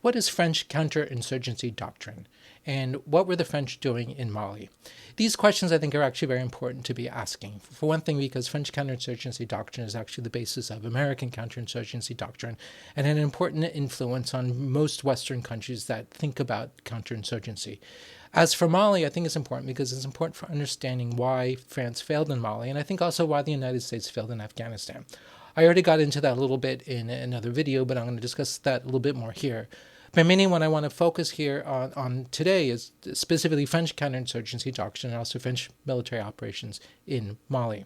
what is French Counter-Insurgency Doctrine? And what were the French doing in Mali? These questions, I think, are actually very important to be asking. For one thing, because French counterinsurgency doctrine is actually the basis of American counterinsurgency doctrine and an important influence on most Western countries that think about counterinsurgency. As for Mali, I think it's important because it's important for understanding why France failed in Mali, and I think also why the United States failed in Afghanistan. I already got into that a little bit in another video, but I'm going to discuss that a little bit more here. But mainly what I want to focus here on today is specifically French counterinsurgency doctrine and also French military operations in Mali.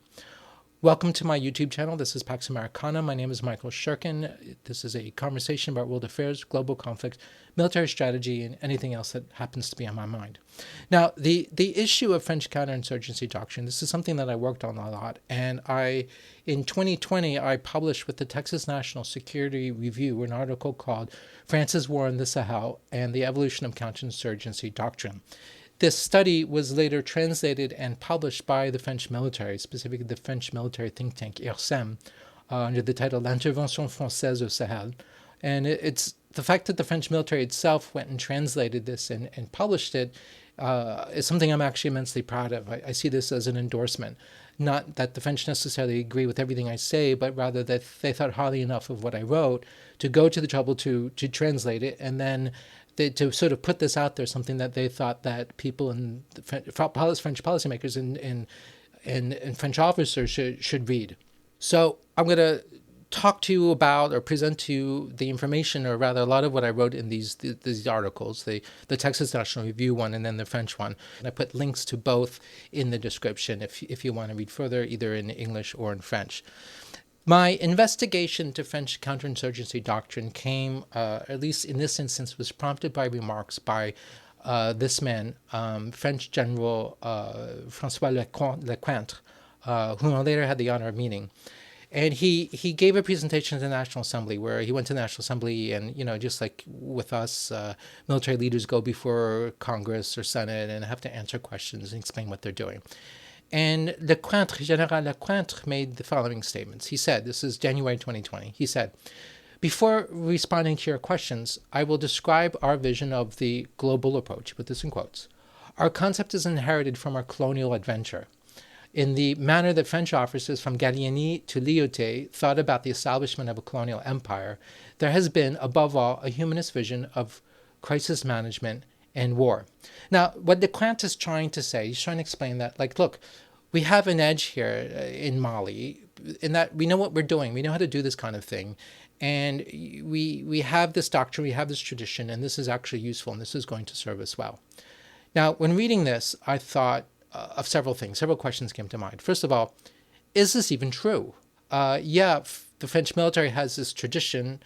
Welcome to my YouTube channel. This is Pax Americana. My name is Michael Shurkin. This is a conversation about world affairs, global conflict, military strategy, and anything else that happens to be on my mind. Now, the issue of French counterinsurgency doctrine, this is something that I worked on a lot. And in 2020, I published with the Texas National Security Review an article called France's War in the Sahel and the Evolution of Counterinsurgency Doctrine. This study was later translated and published by the French military, specifically the French military think tank IRSEM, under the title L'Intervention Française au Sahel. And it's the fact that the French military itself went and translated this and published it is something I'm actually immensely proud of. I see this as an endorsement. Not that the French necessarily agree with everything I say, but rather that they thought highly enough of what I wrote to go to the trouble to translate it, and then to sort of put this out there, something that they thought that people in French policymakers and French officers should read. So I'm going to talk to you about or present to you the information, or rather a lot of what I wrote in these articles, the Texas National Review one and then the French one. And I put links to both in the description if you want to read further, either in English or in French. My investigation to French counterinsurgency doctrine came, at least in this instance, was prompted by remarks by this man, French General François Lecointre, whom I later had the honor of meeting. And he gave a presentation to the National Assembly where he went to the National Assembly and, just like with us, military leaders go before Congress or Senate and have to answer questions and explain what they're doing. And General Lecointre made the following statements. He said, this is January 2020, he said, "Before responding to your questions, I will describe our vision of the global approach," put this in quotes. "Our concept is inherited from our colonial adventure. In the manner that French officers from Gallieni to Lyoté thought about the establishment of a colonial empire, there has been, above all, a humanist vision of crisis management and war." Now, what Lecointre is trying to say, he's trying to explain that, look, we have an edge here in Mali, in that we know what we're doing. We know how to do this kind of thing. And we have this doctrine, we have this tradition, and this is actually useful, and this is going to serve us well. Now, when reading this, I thought of several things. Several questions came to mind. First of all, is this even true? The French military has this tradition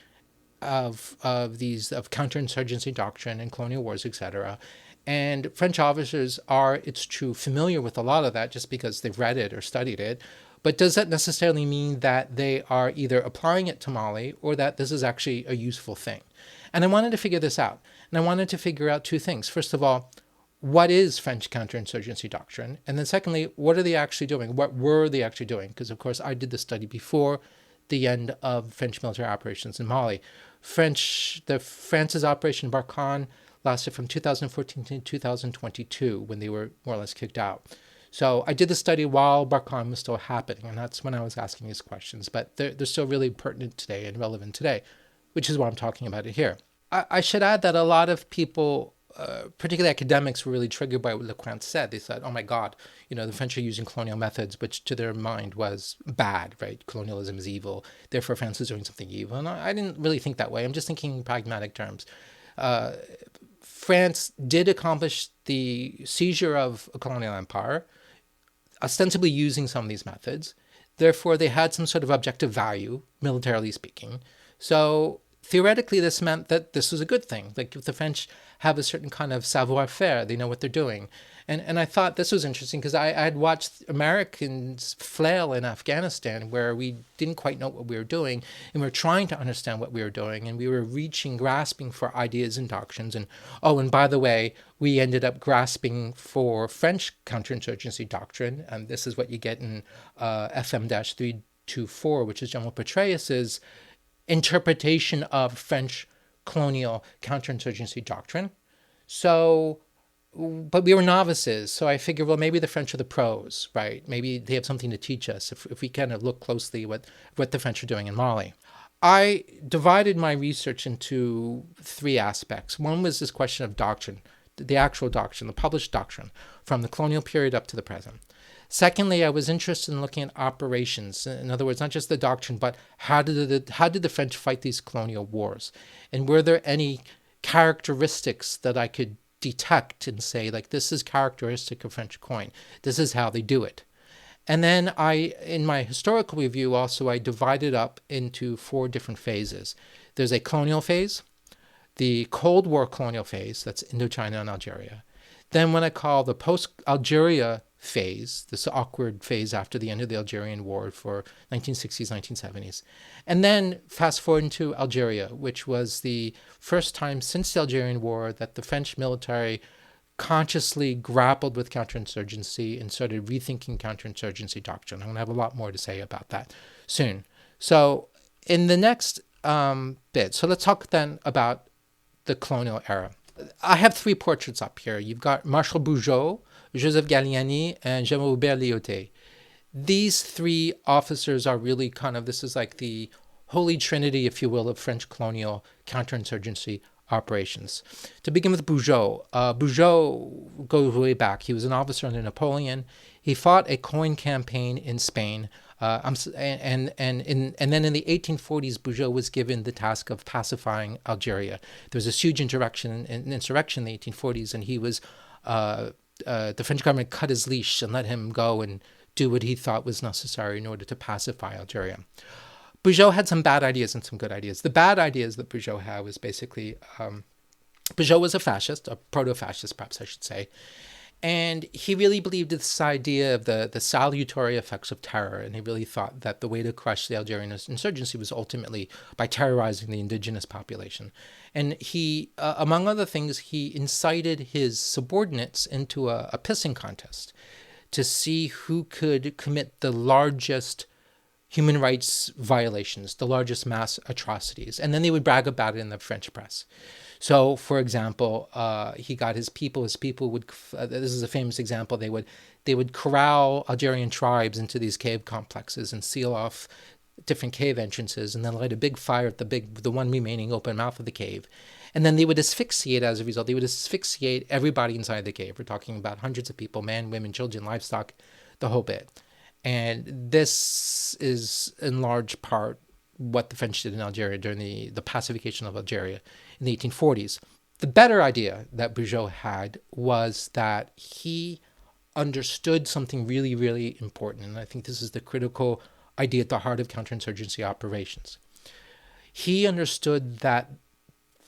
of counterinsurgency doctrine and colonial wars, etc. And French officers are, it's true, familiar with a lot of that just because they've read it or studied it. But does that necessarily mean that they are either applying it to Mali or that this is actually a useful thing? And I wanted to figure this out. And I wanted to figure out two things. First of all, what is French counterinsurgency doctrine? And then secondly, what are they actually doing? What were they actually doing? Because, of course, I did the study before the end of French military operations in Mali. France's Operation Barkhane lasted from 2014 to 2022 when they were more or less kicked out. So I did the study while Barkhane was still happening, and that's when I was asking these questions. But they're still really pertinent today and relevant today, which is why I'm talking about it here. I should add that a lot of people, particularly academics, were really triggered by what Lecointre said. They said, oh my God, the French are using colonial methods, which to their mind was bad, right? Colonialism is evil. Therefore, France is doing something evil. And I didn't really think that way. I'm just thinking in pragmatic terms. France did accomplish the seizure of a colonial empire, ostensibly using some of these methods. Therefore, they had some sort of objective value, militarily speaking. So theoretically, this meant that this was a good thing. Like, if the French have a certain kind of savoir-faire, they know what they're doing. And I thought this was interesting because I had watched Americans flail in Afghanistan where we didn't quite know what we were doing, and we were trying to understand what we were doing, and we were grasping for ideas and doctrines. And by the way, we ended up grasping for French counterinsurgency doctrine, and this is what you get in FM-324, which is General Petraeus's interpretation of French colonial counterinsurgency doctrine. So, but we were novices, so I figured, well, maybe the French are the pros, right? Maybe they have something to teach us if we kind of look closely what the French are doing in Mali. I divided my research into three aspects. One was this question of doctrine, the actual doctrine, the published doctrine, from the colonial period up to the present. Secondly, I was interested in looking at operations. In other words, not just the doctrine, but how did the French fight these colonial wars? And were there any characteristics that I could detect and say, like, this is characteristic of French coin. This is how they do it. And then in my historical review also, I divided up into 4 different phases. There's a colonial phase, the Cold War colonial phase, that's Indochina and Algeria. Then what I call the Post-Algeria phase, this awkward phase after the end of the Algerian War for 1960s, 1970s. And then fast forward into Algeria, which was the first time since the Algerian War that the French military consciously grappled with counterinsurgency and started rethinking counterinsurgency doctrine. I'm going to have a lot more to say about that soon. So in the next bit, so let's talk then about the colonial era. I have 3 portraits up here. You've got Marshal Bugeaud, Joseph Galliani, and Jean-Robert Lyautey. These 3 officers are really this is like the holy trinity, if you will, of French colonial counterinsurgency operations. To begin with Bugeaud. Bugeaud goes way back. He was an officer under Napoleon. He fought a coin campaign in Spain. And then in the 1840s, Bugeaud was given the task of pacifying Algeria. There was this huge insurrection in the 1840s, and he was the French government cut his leash and let him go and do what he thought was necessary in order to pacify Algeria. Bugeaud had some bad ideas and some good ideas. The bad ideas that Bugeaud had was basically, Bugeaud was a fascist, a proto-fascist perhaps I should say, and he really believed this idea of the salutary effects of terror, and he really thought that the way to crush the Algerian insurgency was ultimately by terrorizing the indigenous population. And he, among other things, he incited his subordinates into a pissing contest to see who could commit the largest human rights violations, the largest mass atrocities. And then they would brag about it in the French press. So, for example, he got his people would, this is a famous example, they would corral Algerian tribes into these cave complexes and seal off different cave entrances and then light a big fire at the one remaining open mouth of the cave. And then they would asphyxiate as a result. They would asphyxiate everybody inside the cave. We're talking about hundreds of people, men, women, children, livestock, the whole bit. And this is in large part what the French did in Algeria during the pacification of Algeria in the 1840s. The better idea that Bugeaud had was that he understood something really, really important. And I think this is the critical idea at the heart of counterinsurgency operations. He understood that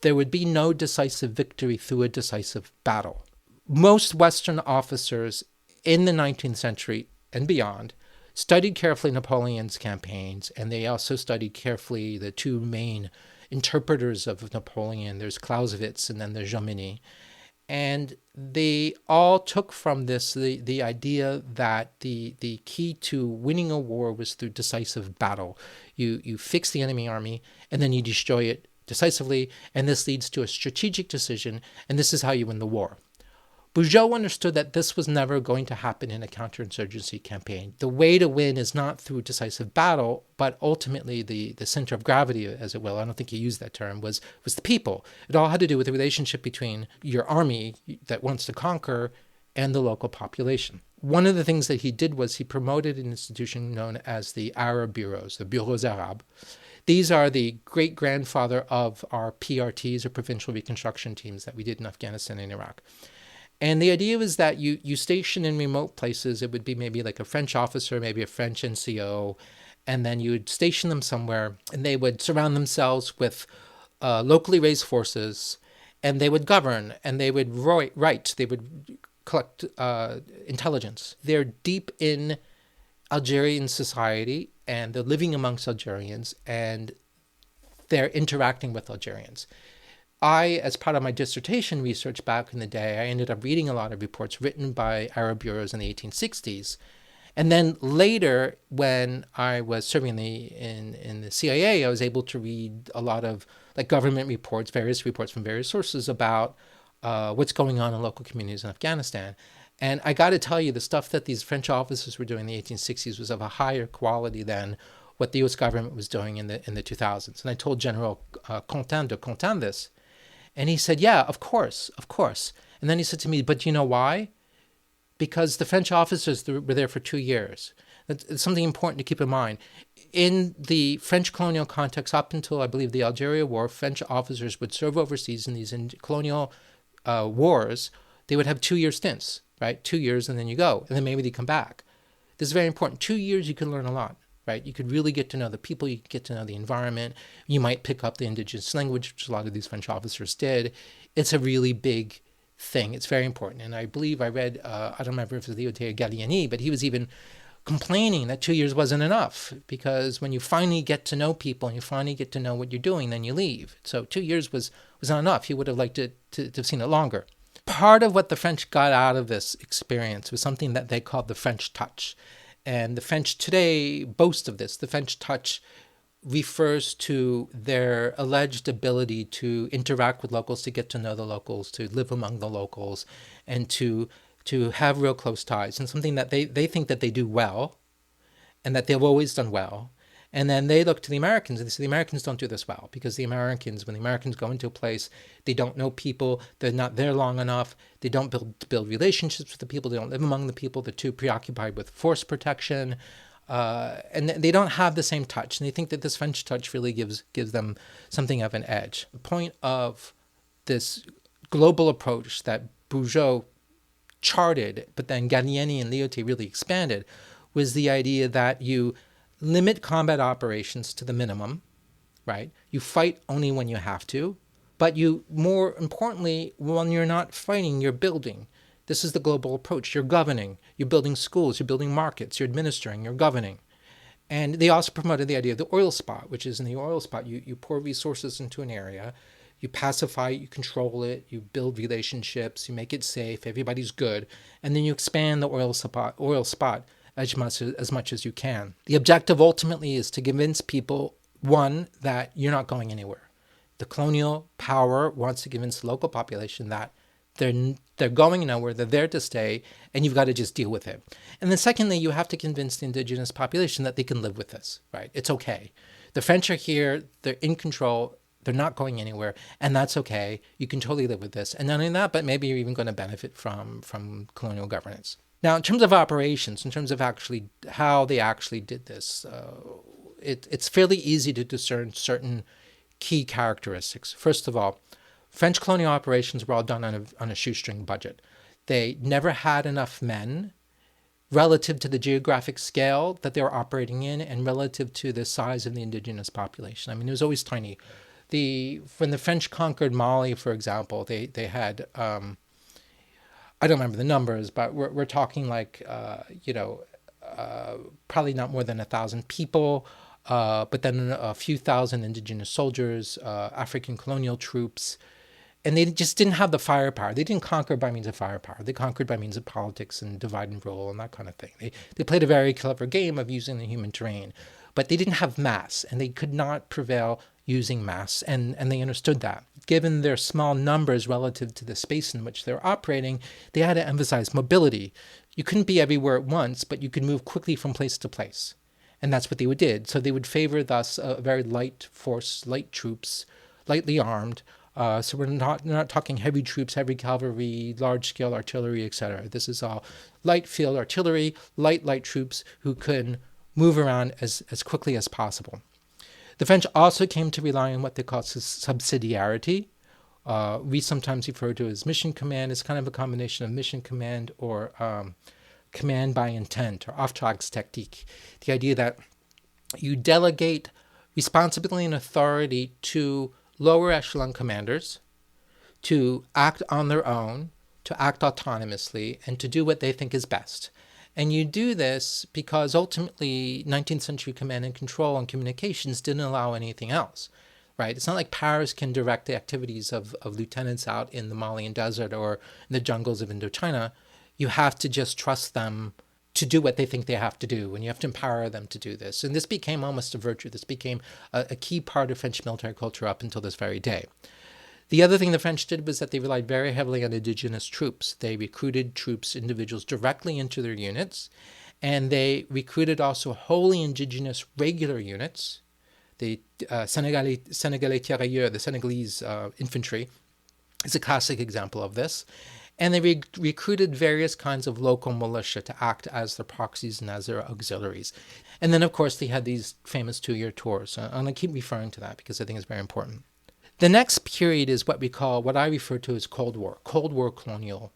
there would be no decisive victory through a decisive battle. Most Western officers in the 19th century and beyond studied carefully Napoleon's campaigns, and they also studied carefully the 2 main interpreters of Napoleon. There's Clausewitz and then there's Jomini. And they all took from this the idea that the key to winning a war was through decisive battle. You fix the enemy army, and then you destroy it decisively, and this leads to a strategic decision, and this is how you win the war. Bugeaud understood that this was never going to happen in a counterinsurgency campaign. The way to win is not through decisive battle, but ultimately the center of gravity, as it will, I don't think he used that term, was the people. It all had to do with the relationship between your army that wants to conquer and the local population. One of the things that he did was he promoted an institution known as the Arab Bureaus, the Bureaux Arabes. These are the great-grandfather of our PRTs, or provincial reconstruction teams, that we did in Afghanistan and Iraq. And the idea was that you station in remote places, it would be maybe like a French officer, maybe a French NCO, and then you would station them somewhere, and they would surround themselves with locally raised forces, and they would govern, and they would write, they would collect intelligence. They're deep in Algerian society, and they're living amongst Algerians, and they're interacting with Algerians. As part of my dissertation research back in the day, I ended up reading a lot of reports written by Arab bureaus in the 1860s. And then later, when I was serving in the CIA, I was able to read a lot of like government reports, various reports from various sources about what's going on in local communities in Afghanistan. And I got to tell you, the stuff that these French officers were doing in the 1860s was of a higher quality than what the U.S. government was doing in the 2000s. And I told General Quentin de Quentin this, and he said, yeah, of course, of course. And then he said to me, but you know why? Because the French officers were there for 2 years. It's something important to keep in mind. In the French colonial context, up until, I believe, the Algeria War, French officers would serve overseas in these colonial wars. They would have 2-year stints, right? 2 years, and then you go. And then maybe they come back. This is very important. 2 years, you can learn a lot, right? You could really get to know the people. You could get to know the environment. You might pick up the indigenous language, which a lot of these French officers did. It's a really big thing. It's very important. And I believe I read, I don't remember if it was Leotaire Gallieni, but he was even complaining that 2 years wasn't enough, because when you finally get to know people and you finally get to know what you're doing, then you leave. So 2 years was not enough. He would have liked to have seen it longer. Part of what the French got out of this experience was something that they called the French touch. And the French today boast of this. The French touch refers to their alleged ability to interact with locals, to get to know the locals, to live among the locals, and to have real close ties, and something that they think that they do well, and that they've always done well. And then they look to the Americans and they say the Americans don't do this well, because the Americans, when the Americans go into a place, they don't know people, they're not there long enough, they don't build relationships with the people, they don't live among the people, they're too preoccupied with force protection, and they don't have the same touch. And they think that this French touch really gives them something of an edge. The point of this global approach that Bugeaud charted, but then Gallieni and Leotaire really expanded, was the idea that you limit combat operations to the minimum, right? You fight only when you have to, but you, more importantly, when you're not fighting, you're building. This is the global approach. You're governing. You're building schools. You're building markets. You're administering. You're governing. And they also promoted the idea of the oil spot, which is in the oil spot, you pour resources into an area, you pacify it, you control it, you build relationships, you make it safe, everybody's good, and then you expand the oil spot as much as you can. The objective ultimately is to convince people, one, that you're not going anywhere. The colonial power wants to convince the local population that they're going nowhere, they're there to stay, and you've got to just deal with it. And then secondly, you have to convince the indigenous population that they can live with this, right? It's okay. The French are here, they're in control, they're not going anywhere, and that's okay. You can totally live with this. And not only that, but maybe you're even going to benefit from colonial governance. Now, in terms of operations, in terms of actually how they actually did this, it's fairly easy to discern certain key characteristics. First of all, French colonial operations were all done on a shoestring budget. They never had enough men relative to the geographic scale that they were operating in and relative to the size of the indigenous population. I mean, it was always tiny. When the French conquered Mali, for example, they had, I don't remember the numbers, but we're talking like, probably not more than 1,000 people, but then a few thousand indigenous soldiers, African colonial troops, and they just didn't have the firepower. They didn't conquer by means of firepower. They conquered by means of politics and divide and rule and that kind of thing. They played a very clever game of using the human terrain, but they didn't have mass, and they could not prevail using mass, and they understood that. Given their small numbers relative to the space in which they're operating, they had to emphasize mobility. You couldn't be everywhere at once, but you could move quickly from place to place. And that's what they did. So they would favor thus a very light force, light troops, lightly armed. So we're not talking heavy troops, heavy cavalry, large-scale artillery, etc. This is all light field artillery, light troops who can move around as quickly as possible. The French also came to rely on what they call subsidiarity. We sometimes refer to it as mission command. It's kind of a combination of mission command or command by intent, or Auftragstechnik. The idea that you delegate responsibility and authority to lower echelon commanders to act on their own, to act autonomously, and to do what they think is best. And you do this because ultimately 19th century command and control and communications didn't allow anything else, right? It's not like Paris can direct the activities of lieutenants out in the Malian desert or in the jungles of Indochina. You have to just trust them to do what they think they have to do, and you have to empower them to do this. And this became almost a virtue. This became a key part of French military culture up until this very day. The other thing the French did was that they relied very heavily on indigenous troops. They recruited troops, individuals, directly into their units, and they recruited also wholly indigenous regular units, the Senegalese tirailleurs, the Senegalese infantry, is a classic example of this. And they recruited various kinds of local militia to act as their proxies and as their auxiliaries. And then, of course, they had these famous 2-year tours. And I keep referring to that because I think it's very important. The next period is what I refer to as Cold War colonial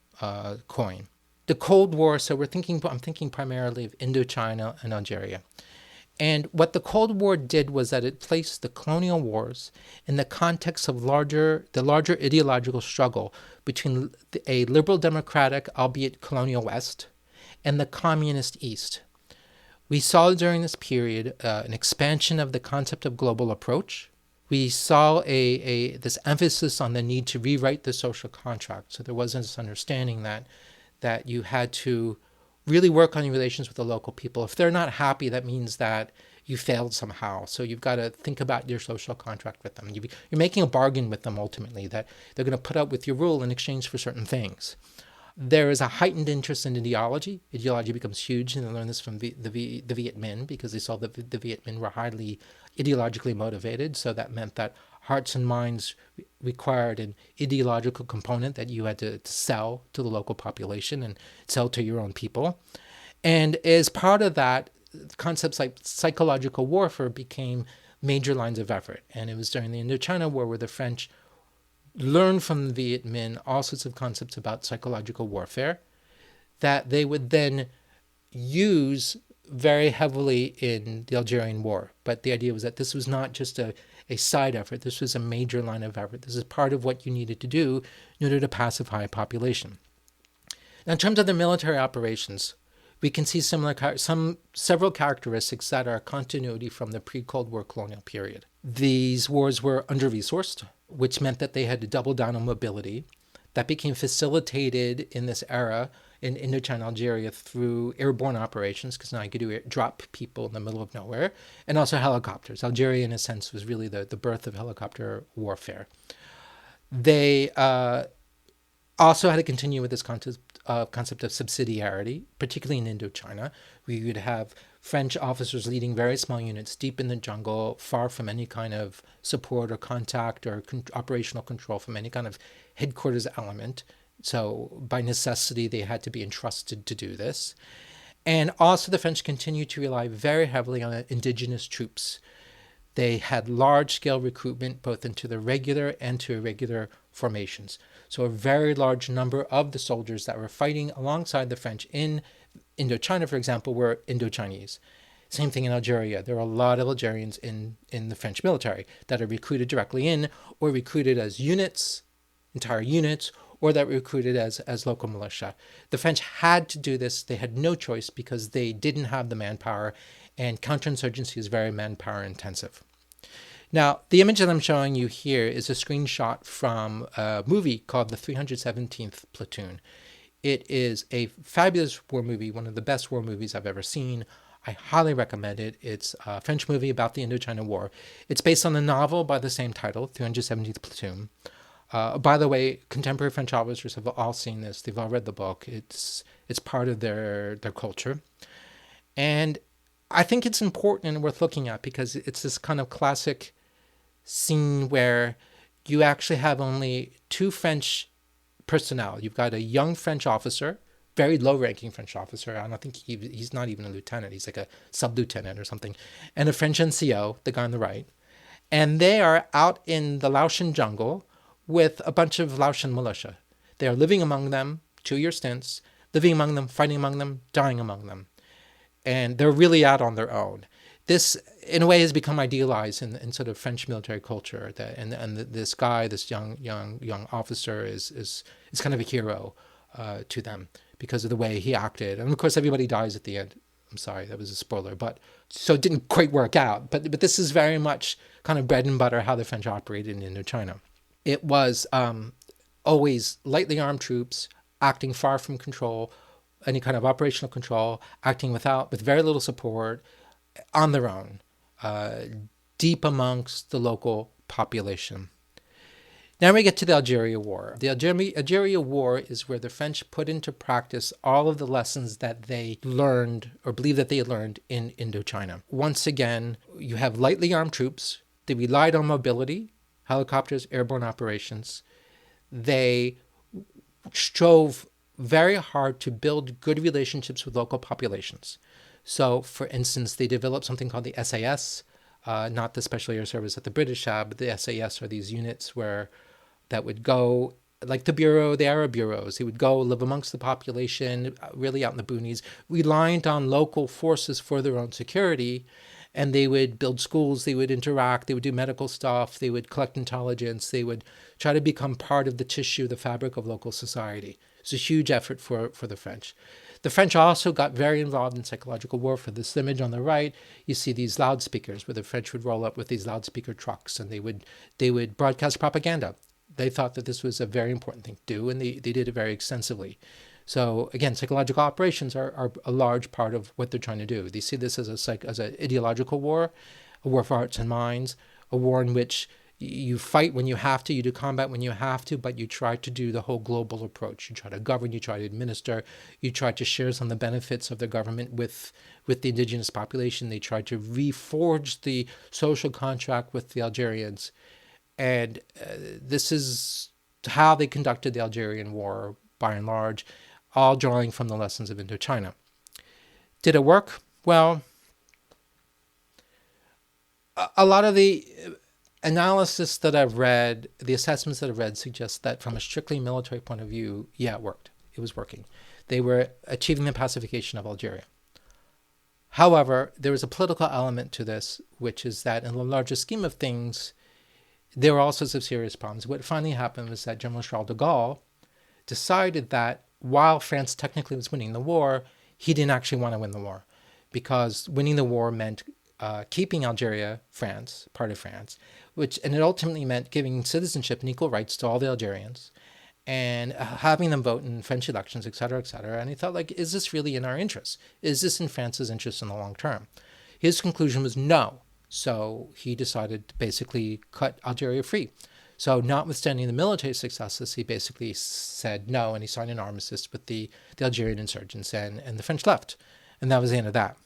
coin. The Cold War, so I'm thinking primarily of Indochina and Algeria. And what the Cold War did was that it placed the colonial wars in the context of the larger ideological struggle between a liberal democratic, albeit colonial West, and the communist East. We saw during this period an expansion of the concept of global approach. We saw this emphasis on the need to rewrite the social contract. So there was this understanding that you had to really work on your relations with the local people. If they're not happy, that means that you failed somehow. So you've got to think about your social contract with them. You're making a bargain with them ultimately, that they're going to put up with your rule in exchange for certain things. There is a heightened interest in ideology. Ideology becomes huge, and they learned this from the Viet Minh, because they saw that the Viet Minh were highly ideologically motivated. So that meant that hearts and minds required an ideological component that you had to sell to the local population and sell to your own people. And as part of that, concepts like psychological warfare became major lines of effort. And it was during the Indochina War where the French learned from the Viet Minh all sorts of concepts about psychological warfare that they would then use very heavily in the Algerian War. But the idea was that this was not just a side effort. This was a major line of effort. This is part of what you needed to do in order to pacify a population. Now, in terms of the military operations, we can see several characteristics that are continuity from the pre-Cold War colonial period. These wars were under-resourced, which meant that they had to double down on mobility. That became facilitated in this era in Indochina, Algeria, through airborne operations, because now you could drop people in the middle of nowhere, and also helicopters. Algeria, in a sense, was really the birth of helicopter warfare. They also had to continue with this concept of subsidiarity, particularly in Indochina. We would have French officers leading very small units deep in the jungle, far from any kind of support or contact or operational control from any kind of headquarters element. So by necessity, they had to be entrusted to do this. And also the French continued to rely very heavily on indigenous troops. They had large-scale recruitment both into the regular and to irregular formations. So a very large number of the soldiers that were fighting alongside the French in Indochina, for example, were Indochinese. Same thing in Algeria. There are a lot of Algerians in the French military that are recruited directly in, or recruited as units, entire units, or that were recruited as local militia. The French had to do this. They had no choice because they didn't have the manpower, and counterinsurgency is very manpower intensive. Now, the image that I'm showing you here is a screenshot from a movie called The 317th Platoon. It is a fabulous war movie, one of the best war movies I've ever seen. I highly recommend it. It's a French movie about the Indochina War. It's based on a novel by the same title, 317th Platoon. By the way, contemporary French officers have all seen this. They've all read the book. It's part of their culture. And I think it's important and worth looking at because it's this kind of classic scene where you actually have only two French personnel. You've got a young French officer, very low-ranking French officer. I don't think he's not even a lieutenant. He's like a sub-lieutenant or something. And a French NCO, the guy on the right. And they are out in the Laotian jungle with a bunch of Laotian militia. They are living among them, 2-year stints, living among them, fighting among them, dying among them. And they're really out on their own. This, in a way, has become idealized in sort of French military culture. This guy, this young officer, is kind of a hero to them because of the way he acted. And of course, everybody dies at the end. I'm sorry, that was a spoiler, but so it didn't quite work out. But this is very much kind of bread and butter how the French operated in Indochina. It was always lightly armed troops acting far from control, any kind of operational control, acting with very little support, on their own, deep amongst the local population. Now we get to the Algeria War. The Algeria War is where the French put into practice all of the lessons that they learned or believe that they had learned in Indochina. Once again, you have lightly armed troops. They relied on mobility, helicopters, airborne operations. They strove very hard to build good relationships with local populations. So, for instance, they developed something called the SAS, not the Special Air Service that the British have, but the SAS are these units that would go, like the Arab bureaus, they would go live amongst the population, really out in the boonies, reliant on local forces for their own security. And they would build schools, they would interact, they would do medical stuff, they would collect intelligence, they would try to become part of the tissue, the fabric of local society. It's a huge effort for the French. The French also got very involved in psychological warfare. This image on the right, you see these loudspeakers where the French would roll up with these loudspeaker trucks and they would broadcast propaganda. They thought that this was a very important thing to do, and they did it very extensively. So again, psychological operations are a large part of what they're trying to do. They see this as an ideological war, a war for hearts and minds, a war in which you fight when you have to, you do combat when you have to, but you try to do the whole global approach. You try to govern, you try to administer, you try to share some of the benefits of the government with the indigenous population. They try to reforge the social contract with the Algerians. And this is how they conducted the Algerian War, by and large, all drawing from the lessons of Indochina. Did it work? Well, a lot of the analysis that I've read, the assessments that I've read, suggest that from a strictly military point of view, yeah, it worked. It was working. They were achieving the pacification of Algeria. However, there was a political element to this, which is that in the larger scheme of things, there were all sorts of serious problems. What finally happened was that General Charles de Gaulle decided that while France technically was winning the war, he didn't actually want to win the war, because winning the war meant keeping Algeria, France, part of France, and it ultimately meant giving citizenship and equal rights to all the Algerians and having them vote in French elections, et cetera, et cetera. And he thought, like, is this really in our interest? Is this in France's interest in the long term? His conclusion was no. So he decided to basically cut Algeria free. So notwithstanding the military successes, he basically said no, and he signed an armistice with the Algerian insurgents, and the French left. And that was the end of that.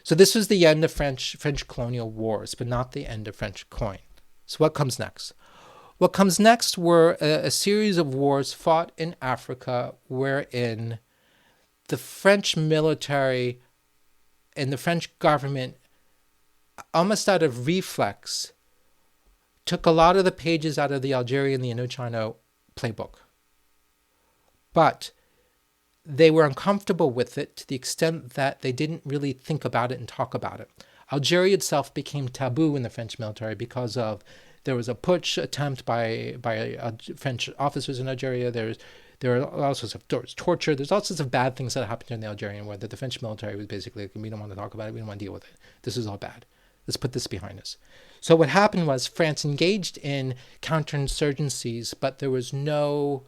So this was the end of French colonial wars, but not the end of French coin. So what comes next? What comes next were a series of wars fought in Africa wherein the French military and the French government, almost out of reflex, took a lot of the pages out of the Algerian, the Indochina playbook. But they were uncomfortable with it to the extent that they didn't really think about it and talk about it. Algeria itself became taboo in the French military because there was a putsch attempt by French officers in Algeria. There are all sorts of torture. There's all sorts of bad things that happened in the Algerian war that the French military was basically like, we don't want to talk about it. We don't want to deal with it. This is all bad. Let's put this behind us. So what happened was France engaged in counterinsurgencies, but there was no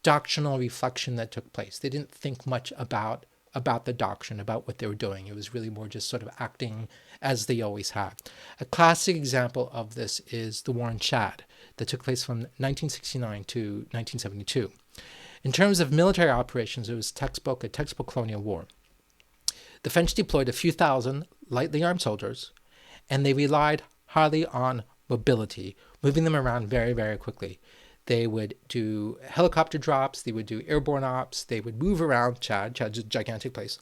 doctrinal reflection that took place. They didn't think much about the doctrine, about what they were doing. It was really more just sort of acting as they always have. A classic example of this is the war in Chad that took place from 1969 to 1972. In terms of military operations, it was a textbook colonial war. The French deployed a few thousand lightly armed soldiers, and they relied highly on mobility, moving them around very, very quickly. They would do helicopter drops, they would do airborne ops, they would move around Chad. Chad's a gigantic place.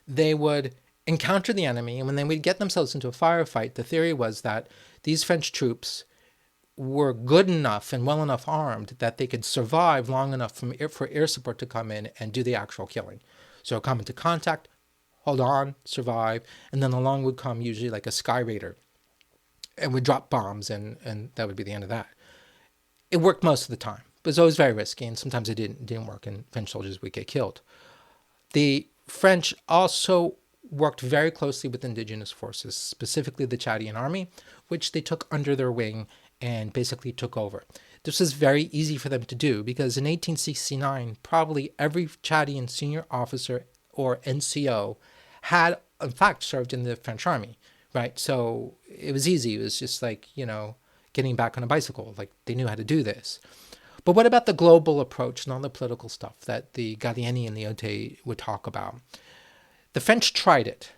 They would encounter the enemy, and when they would get themselves into a firefight, the theory was that these French troops were good enough and well enough armed that they could survive long enough for air support to come in and do the actual killing. So come into contact, hold on, survive, and then along would come usually like a Sky Raider and would drop bombs, and that would be the end of that. It worked most of the time, but it was always very risky, and sometimes it didn't work, and French soldiers would get killed. The French also worked very closely with indigenous forces, specifically the Chadian army, which they took under their wing and basically took over. This was very easy for them to do because in 1869, probably every Chadian senior officer or NCO had, in fact, served in the French army, right? So it was easy. It was just like, getting back on a bicycle. Like they knew how to do this. But what about the global approach and all the political stuff that the Gallieni and the Ote would talk about? The French tried it,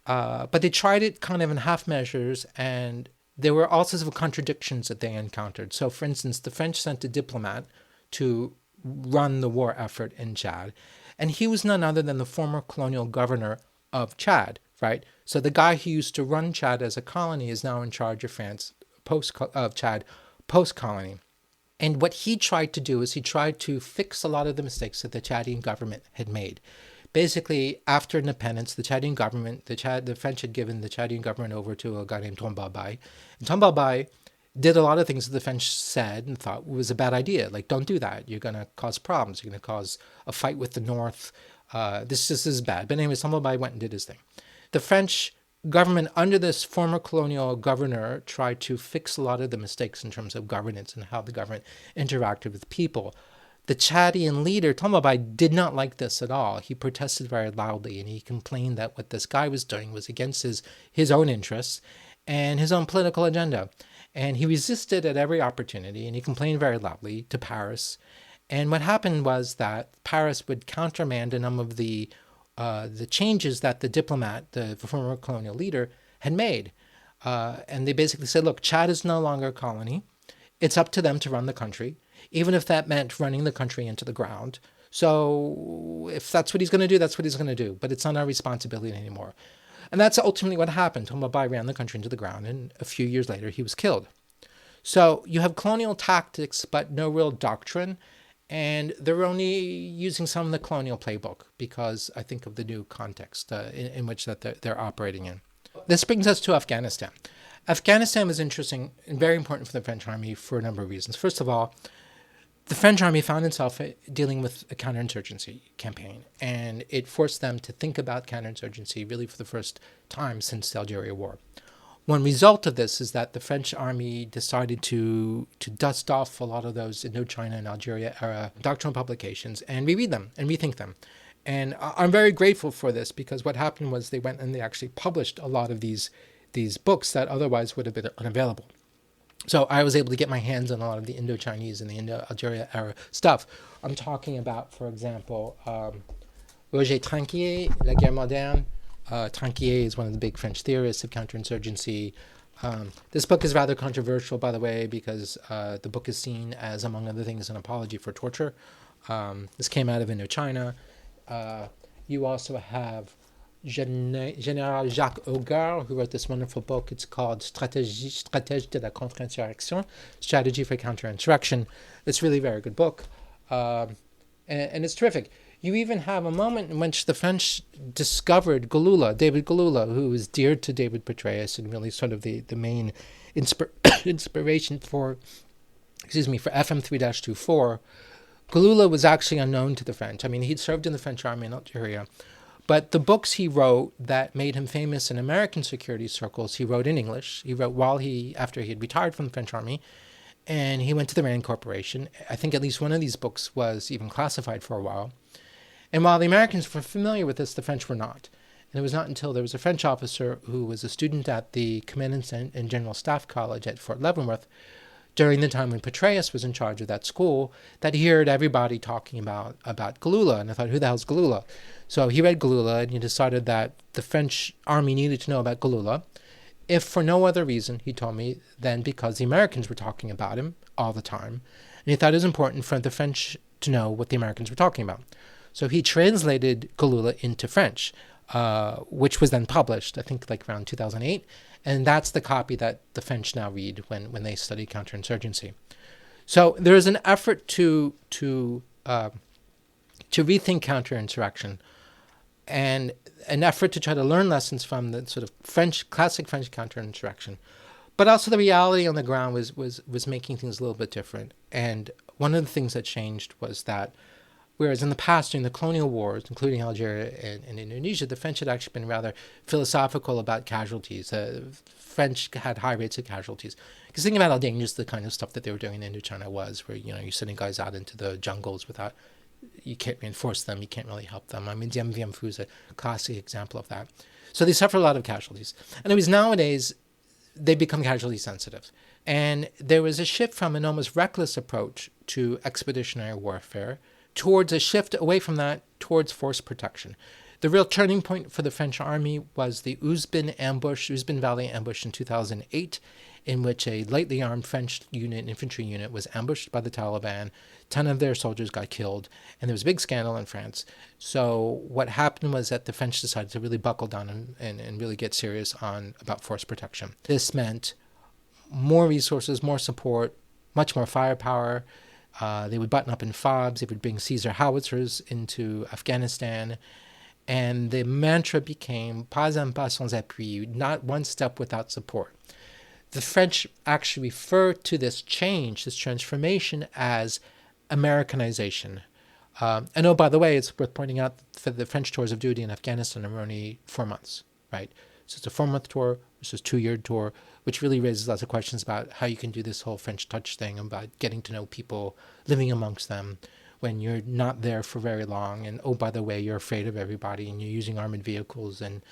but they tried it kind of in half measures, and there were all sorts of contradictions that they encountered. So, for instance, the French sent a diplomat to run the war effort in Chad, and he was none other than the former colonial governor of Chad, right? So the guy who used to run Chad as a colony is now in charge of France, Chad post-colony. And what he tried to do is he tried to fix a lot of the mistakes that the Chadian government had made. Basically, after independence, the Chadian government, the French had given the Chadian government over to a guy named Tomba Bai. And Tomba Bai did a lot of things that the French said and thought was a bad idea. Like, don't do that. You're going to cause problems. You're going to cause a fight with the North. This is bad. But anyways, Tomba Bai went and did his thing. The French government, under this former colonial governor, tried to fix a lot of the mistakes in terms of governance and how the government interacted with people. The Chadian leader, Tomba Bai, did not like this at all. He protested very loudly, and he complained that what this guy was doing was against his own interests and his own political agenda. And he resisted at every opportunity, and he complained very loudly to Paris. And what happened was that Paris would countermand a number of the changes that the diplomat, the former colonial leader, had made. And they basically said, look, Chad is no longer a colony. It's up to them to run the country, even if that meant running the country into the ground. So if that's what he's going to do, that's what he's going to do. But it's not our responsibility anymore. And that's ultimately what happened. Tomba Bai ran the country into the ground, and a few years later, he was killed. So you have colonial tactics, but no real doctrine. And they're only using some of the colonial playbook because I think of the new context in which that they're operating in. This brings us to Afghanistan. Afghanistan was interesting and very important for the French army for a number of reasons. First of all, the French army found itself dealing with a counterinsurgency campaign, and it forced them to think about counterinsurgency really for the first time since the Algeria War. One result of this is that the French army decided to dust off a lot of those Indochina and Algeria era doctrinal publications and reread them and rethink them. And I'm very grateful for this because what happened was they went and they actually published a lot of these books that otherwise would have been unavailable. So I was able to get my hands on a lot of the Indo-Chinese and the Indo-Algeria era stuff. I'm talking about, for example, Roger Trinquier, La Guerre Moderne. Trinquier is one of the big French theorists of counterinsurgency. This book is rather controversial, by the way, because the book is seen as, among other things, an apology for torture. This came out of Indochina. You also have General Jacques Auger, who wrote this wonderful book. It's called Stratège de la Contre-Insurrection, Strategy for Counterinsurrection. It's really a very good book, and it's terrific. You even have a moment in which the French discovered Galula, David Galula, who was dear to David Petraeus and really sort of the main inspiration for FM 3-24. Galula was actually unknown to the French. I mean, he'd served in the French army in Algeria. But the books he wrote that made him famous in American security circles, he wrote in English. He wrote after he had retired from the French army, and he went to the Rand Corporation. I think at least one of these books was even classified for a while. And while the Americans were familiar with this, the French were not. And it was not until there was a French officer who was a student at the Commandant's and General Staff College at Fort Leavenworth during the time when Petraeus was in charge of that school that he heard everybody talking about Galula. And I thought, who the hell's Galula? So he read Galula and he decided that the French army needed to know about Galula, if for no other reason, he told me, than because the Americans were talking about him all the time. And he thought it was important for the French to know what the Americans were talking about. So he translated Galula into French, which was then published, I think like around 2008. And that's the copy that the French now read when they study counterinsurgency. So there is an effort to rethink counterinsurrection and an effort to try to learn lessons from the sort of classic French counterinsurrection. But also the reality on the ground was making things a little bit different. And one of the things that changed was that whereas in the past, during the colonial wars, including Algeria and Indonesia, the French had actually been rather philosophical about casualties. The French had high rates of casualties. Because think about how dangerous the kind of stuff that they were doing in Indochina was, where, you're sending guys out into the jungles without, you can't reinforce them, you can't really help them. I mean, Dien Bien Phu is a classic example of that. So they suffer a lot of casualties. And it was nowadays, they become casualty sensitive. And there was a shift from an almost reckless approach to expeditionary warfare towards a shift away from that towards force protection. The real turning point for the French army was the Ouzbin Valley ambush in 2008, in which a lightly armed French infantry unit was ambushed by the Taliban. 10 of their soldiers got killed, and there was a big scandal in France. So what happened was that the French decided to really buckle down and really get serious about force protection. This meant more resources, more support, much more firepower. They would button up in FOBs. They would bring Caesar howitzers into Afghanistan. And the mantra became pas un pas sans appui, not one step without support. The French actually refer to this change, this transformation, as Americanization. And oh, by the way, it's worth pointing out that the French tours of duty in Afghanistan are only 4 months, right? So it's a 4-month tour versus a 2-year tour, which really raises lots of questions about how you can do this whole French touch thing, about getting to know people, living amongst them, when you're not there for very long. And oh, by the way, you're afraid of everybody, and you're using armored vehicles, and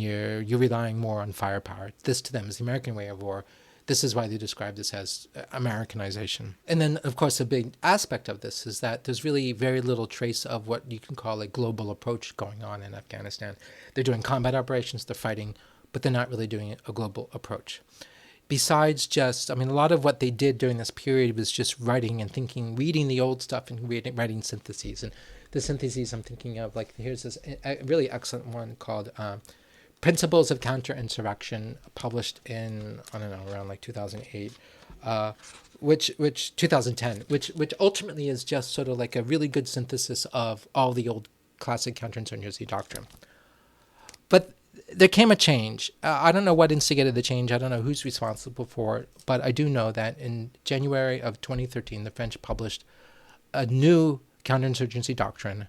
you're relying more on firepower. This to them is the American way of war. This is why they describe this as Americanization. And then, of course, a big aspect of this is that there's really very little trace of what you can call a global approach going on in Afghanistan. They're doing combat operations, they're fighting, but they're not really doing a global approach. Besides just, a lot of what they did during this period was just writing and thinking, reading the old stuff and writing syntheses. And the syntheses I'm thinking of, here's this really excellent one called Principles of Counter-Insurrection, published in, around 2008, which 2010, which ultimately is just sort of like a really good synthesis of all the old classic counterinsurgency doctrine. But there came a change. I don't know what instigated the change. I don't know who's responsible for it, but I do know that in January of 2013, the French published a new counterinsurgency doctrine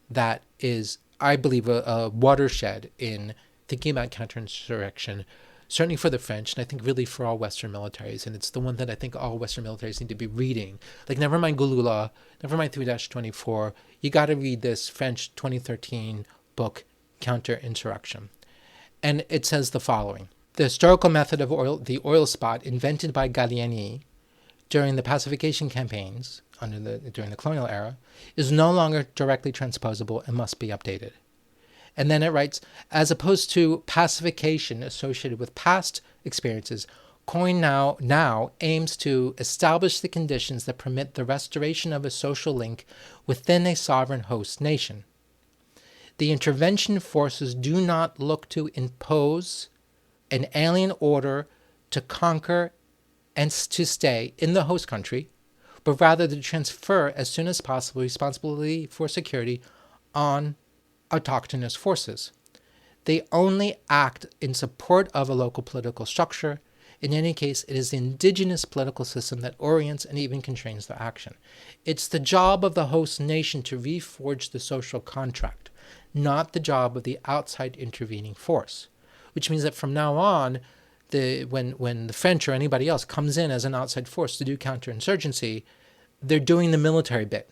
that is, I believe, a watershed in thinking about counterinsurrection, certainly for the French, and I think really for all Western militaries. And it's the one that I think all Western militaries need to be reading. Never mind Galula, never mind 3-24, you got to read this French 2013 book, Counter-Insurrection. And it says the following: the historical method of the oil spot invented by Gallieni during the pacification campaigns during the colonial era is no longer directly transposable and must be updated. And then it writes, as opposed to pacification associated with past experiences, COIN now aims to establish the conditions that permit the restoration of a social link within a sovereign host nation. The intervention forces do not look to impose an alien order to conquer and to stay in the host country, but rather to transfer as soon as possible responsibility for security on autochthonous forces. They only act in support of a local political structure. In any case, it is the indigenous political system that orients and even constrains their action. It's the job of the host nation to reforge the social contract, not the job of the outside intervening force, which means that from now on, when the French or anybody else comes in as an outside force to do counterinsurgency, they're doing the military bit.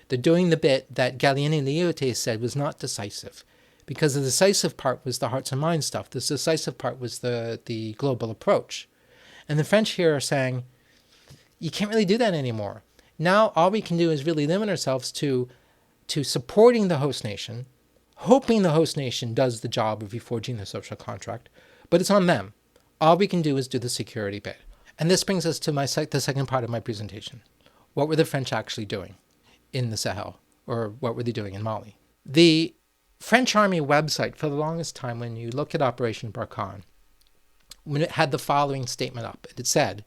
They're doing the bit that Gallieni and Lyoté said was not decisive, because the decisive part was the hearts and minds stuff. The decisive part was the global approach. And the French here are saying, you can't really do that anymore. Now all we can do is really limit ourselves to supporting the host nation, hoping the host nation does the job of reforging the social contract, but it's on them. All we can do is do the security bit. And this brings us to the second part of my presentation. What were the French actually doing in the Sahel, or what were they doing in Mali? The French army website, for the longest time, when you look at Operation Barkhane, when it had the following statement up, it said,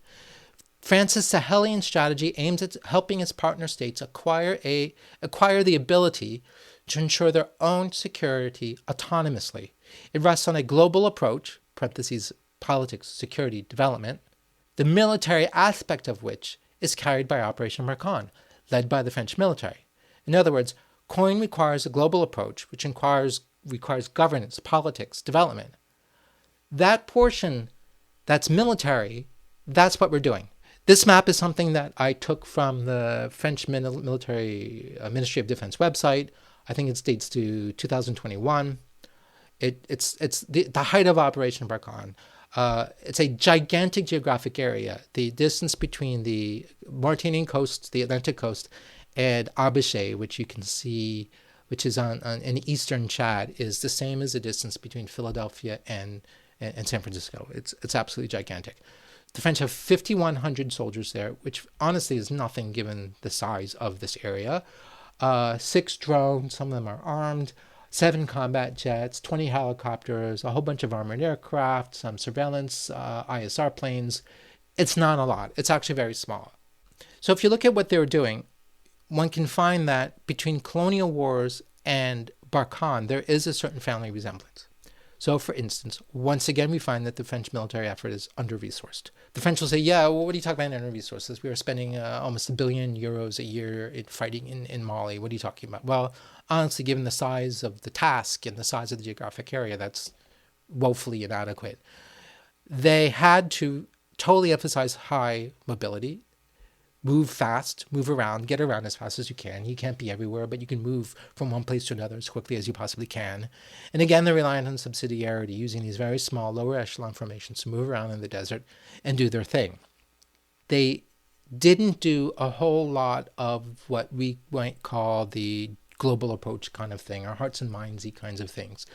France's Sahelian strategy aims at helping its partner states acquire the ability to ensure their own security autonomously. It rests on a global approach, parentheses, politics, security, development, the military aspect of which is carried by Operation Barkhane, led by the French military. In other words, COIN requires a global approach, which requires governance, politics, development. That portion that's military that's what we're doing. This map is something that I took from the French military Ministry of Defense website. I think it dates to 2021. It's the height of Operation Barkhane. It's a gigantic geographic area. The distance between the Mauritanian coast, the Atlantic coast, and Abéché, which you can see, which is in eastern Chad, is the same as the distance between Philadelphia and San Francisco. It's absolutely gigantic. The French have 5,100 soldiers there, which honestly is nothing given the size of this area. 6 drones, some of them are armed, 7 combat jets, 20 helicopters, a whole bunch of armored aircraft, some surveillance, ISR planes. It's not a lot. It's actually very small. So if you look at what they're doing, one can find that between colonial wars and Barkhane, there is a certain family resemblance. So, for instance, once again, we find that the French military effort is under-resourced. The French will say, yeah, well, what are you talking about under-resources? We are spending almost €1 billion a year in fighting in Mali. What are you talking about? Well, honestly, given the size of the task and the size of the geographic area, that's woefully inadequate. They had to totally emphasize high mobility, move fast, move around, get around as fast as you can. You can't be everywhere, but you can move from one place to another as quickly as you possibly can. And again, they're reliant on subsidiarity, using these very small, lower echelon formations to move around in the desert and do their thing. They didn't do a whole lot of what we might call the global approach kind of thing, or hearts and minds-y kinds of things.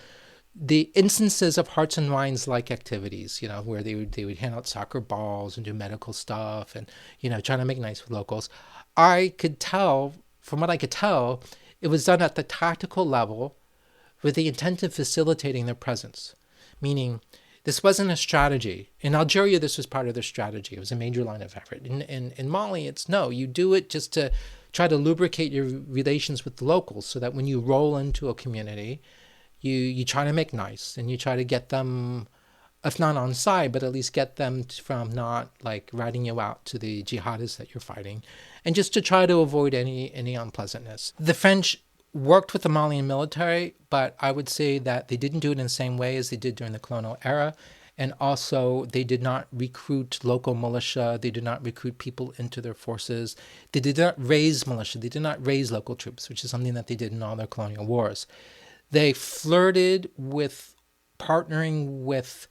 The instances of hearts and minds-like activities, where they would hand out soccer balls and do medical stuff and, trying to make nice with locals, I could tell, from what I could tell, it was done at the tactical level with the intent of facilitating their presence. Meaning, this wasn't a strategy. In Algeria, this was part of their strategy. It was a major line of effort. In Mali, it's no. You do it just to try to lubricate your relations with the locals so that when you roll into a community, you try to make nice, and you try to get them, if not on side, but at least get them from not like ratting you out to the jihadists that you're fighting, and just to try to avoid any unpleasantness. The French worked with the Malian military, but I would say that they didn't do it in the same way as they did during the colonial era. And also, they did not recruit local militia. They did not recruit people into their forces. They did not raise militia. They did not raise local troops, which is something that they did in all their colonial wars. They flirted with partnering with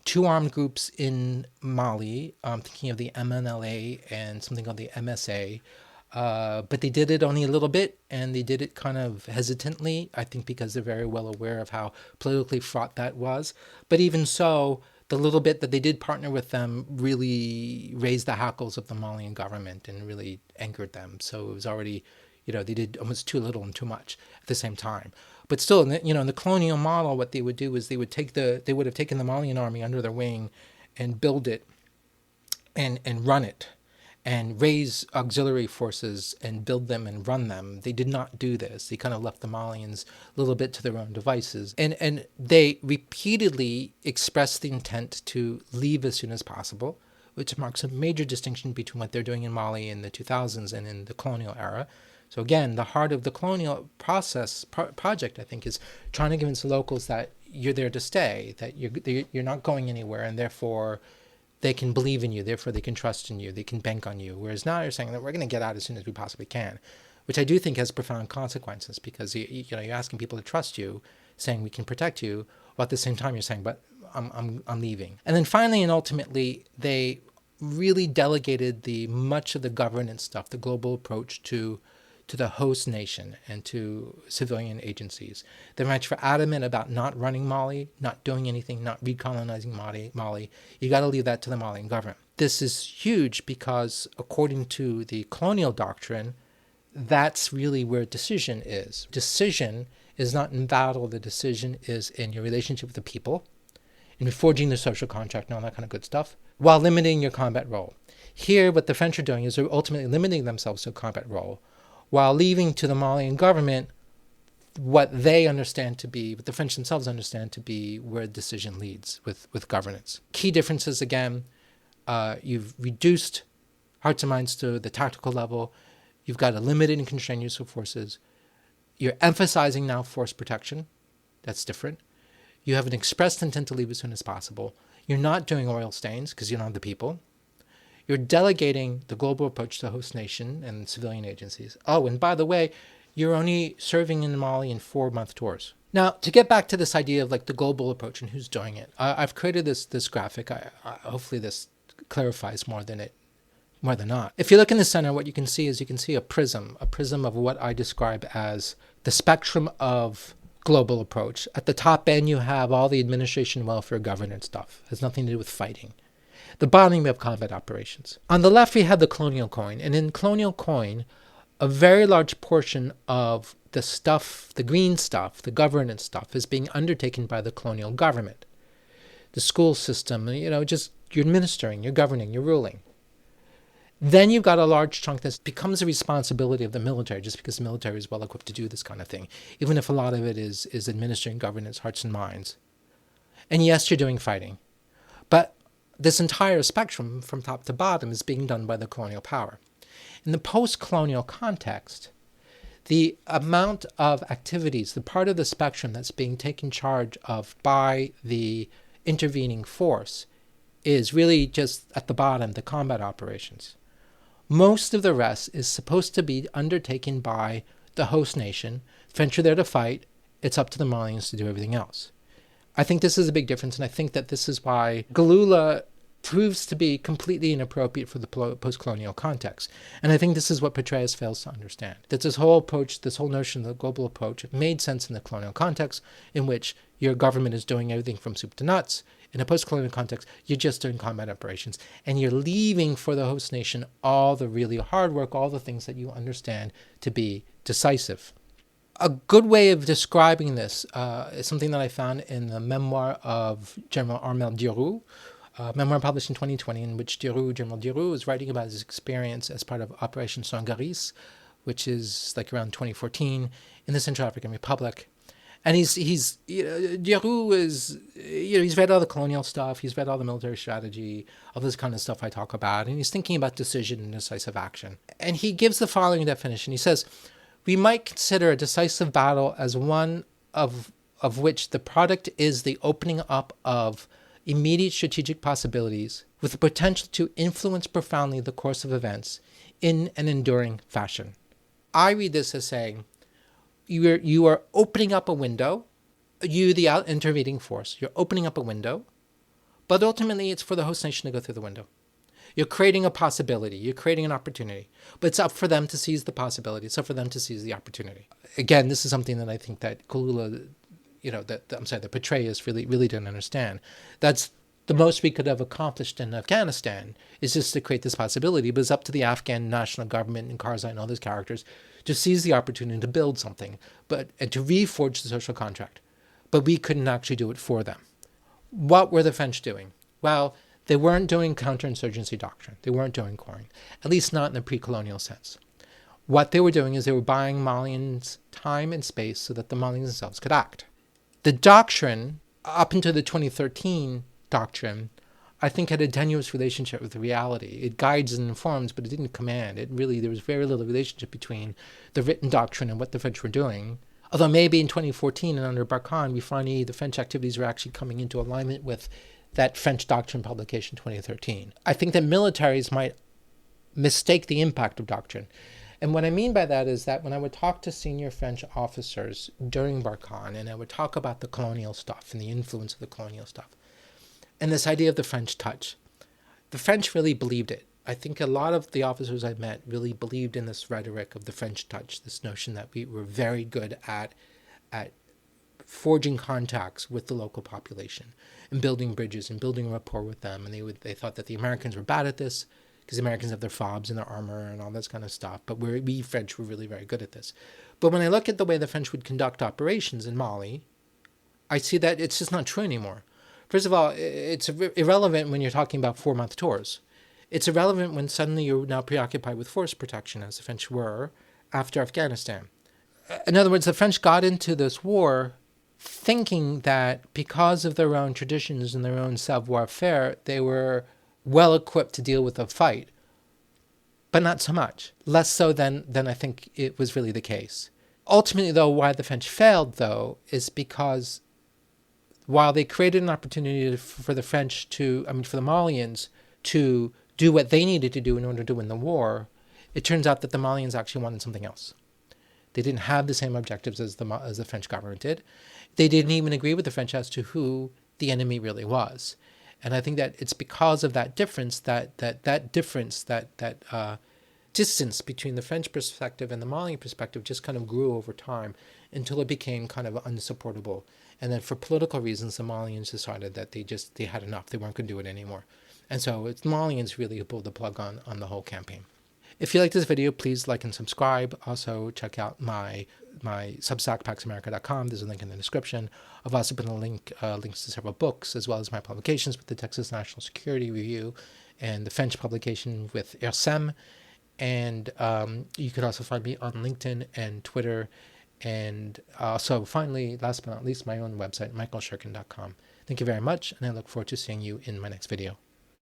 2 armed groups in Mali. I'm thinking of the MNLA and something called the MSA. But they did it only a little bit, and they did it kind of hesitantly, I think because they're very well aware of how politically fraught that was. But even so, the little bit that they did partner with them really raised the hackles of the Malian government and really angered them. So it was already, they did almost too little and too much at the same time. But still, in the colonial model, what they would do is they would have taken the Malian army under their wing and build it and run it and raise auxiliary forces and build them and run them. They did not do this. They kind of left the Malians a little bit to their own devices. And they repeatedly expressed the intent to leave as soon as possible, which marks a major distinction between what they're doing in Mali in the 2000s and in the colonial era. So again, the heart of the colonial project, I think, is trying to convince the locals that you're there to stay, that you're not going anywhere, and therefore they can believe in you, therefore they can trust in you, they can bank on you. Whereas now you're saying that we're going to get out as soon as we possibly can, which I do think has profound consequences, because you're asking people to trust you, saying we can protect you, while at the same time you're saying, but I'm leaving. And then finally and ultimately, they really delegated much of the governance stuff, the global approach to the host nation and to civilian agencies. They're much adamant about not running Mali, not doing anything, not recolonizing Mali. You got to leave that to the Malian government. This is huge because, according to the colonial doctrine, that's really where decision is. Decision is not in battle. The decision is in your relationship with the people, in forging the social contract and all that kind of good stuff, while limiting your combat role. Here, what the French are doing is they're ultimately limiting themselves to a combat role, while leaving to the Malian government what they understand to be, what the French themselves understand to be, where decision leads with governance. Key differences, again, you've reduced hearts and minds to the tactical level. You've got a limited and constrained use of forces. You're emphasizing now force protection. That's different. You have an expressed intent to leave as soon as possible. You're not doing oil stains because you don't have the people. You're delegating the global approach to the host nation and civilian agencies. Oh, and by the way, you're only serving in Mali in 4-month tours. Now, to get back to this idea of like the global approach and who's doing it, I've created this graphic. Hopefully this clarifies more than not. If you look in the center, what you can see is a prism of what I describe as the spectrum of global approach. At the top end, you have all the administration, welfare, governance stuff. It has nothing to do with fighting. The bottom, we have combat operations. On the left, we have the colonial coin. And in colonial coin, a very large portion of the stuff, the green stuff, the governance stuff, is being undertaken by the colonial government. The school system, just you're administering, you're governing, you're ruling. Then you've got a large chunk that becomes a responsibility of the military, just because the military is well equipped to do this kind of thing, even if a lot of it is administering governance, hearts and minds. And yes, you're doing fighting. But this entire spectrum from top to bottom is being done by the colonial power. In the post-colonial context, the amount of activities, the part of the spectrum that's being taken charge of by the intervening force is really just at the bottom, the combat operations. Most of the rest is supposed to be undertaken by the host nation. French are there to fight. It's up to the Malians to do everything else. I think this is a big difference, and I think that this is why Galula proves to be completely inappropriate for the post-colonial context. And I think this is what Petraeus fails to understand. That this whole approach, this whole notion of the global approach, made sense in the colonial context, in which your government is doing everything from soup to nuts. In a post-colonial context, you're just doing combat operations, and you're leaving for the host nation all the really hard work, all the things that you understand to be decisive. A good way of describing this is something that I found in the memoir of General Armel Diroux, a memoir published in 2020, in which General Diroux is writing about his experience as part of Operation Sangaris, which is like around 2014 in the Central African Republic. And Diroux is, he's read all the colonial stuff, he's read all the military strategy, all this kind of stuff I talk about, and he's thinking about decision and decisive action. And he gives the following definition. He says, we might consider a decisive battle as one of which the product is the opening up of immediate strategic possibilities with the potential to influence profoundly the course of events in an enduring fashion. I read this as saying, you are opening up a window, you, the intervening force, you're opening up a window, but ultimately it's for the host nation to go through the window. You're creating a possibility, you're creating an opportunity, but it's up for them to seize the possibility, it's up for them to seize the opportunity. Again, this is something that I think that Galula, that Petraeus really didn't understand. That's the most we could have accomplished in Afghanistan, is just to create this possibility, but it's up to the Afghan national government and Karzai and all those characters to seize the opportunity to build something, and to reforge the social contract. But we couldn't actually do it for them. What were the French doing? Well, they weren't doing Counter-Insurgency Doctrine. They weren't doing coring, at least not in the pre-colonial sense. What they were doing is they were buying Malians time and space so that the Malians themselves could act. The doctrine, up until the 2013 doctrine, I think had a tenuous relationship with reality. It guides and informs, but it didn't command. There was very little relationship between the written doctrine and what the French were doing. Although maybe in 2014 and under Barkhane, we finally, the French activities were actually coming into alignment with that French doctrine publication 2013. I think that militaries might mistake the impact of doctrine. And what I mean by that is that when I would talk to senior French officers during Barkhane, and I would talk about the colonial stuff and the influence of the colonial stuff, and this idea of the French touch, the French really believed it. I think a lot of the officers I met really believed in this rhetoric of the French touch, this notion that we were very good at forging contacts with the local population and building bridges and building rapport with them. And they thought that the Americans were bad at this because the Americans have their fobs and their armor and all this kind of stuff. But we French were really very good at this. But when I look at the way the French would conduct operations in Mali, I see that it's just not true anymore. First of all, it's irrelevant when you're talking about 4-month tours. It's irrelevant when suddenly you're now preoccupied with force protection, as the French were after Afghanistan. In other words, the French got into this war thinking that because of their own traditions and their own savoir-faire, they were well equipped to deal with a fight. But not so much. Less so than I think it was really the case. Ultimately, though, why the French failed, though, is because while they created an opportunity for the Malians to do what they needed to do in order to win the war, it turns out that the Malians actually wanted something else. They didn't have the same objectives as the French government did. They didn't even agree with the French as to who the enemy really was. And I think that it's because of that difference, that distance between the French perspective and the Malian perspective just kind of grew over time until it became kind of unsupportable. And then for political reasons, the Malians decided that they had enough. They weren't going to do it anymore. And so it's Malians really who pulled the plug on the whole campaign. If you like this video, please like and subscribe. Also, check out my Substack, paxamerica.com. There's a link in the description. I've also put links to several books, as well as my publications with the Texas National Security Review and the French publication with IRSEM. And you could also find me on LinkedIn and Twitter. And also, finally, last but not least, my own website, michaelshirkin.com. Thank you very much, and I look forward to seeing you in my next video.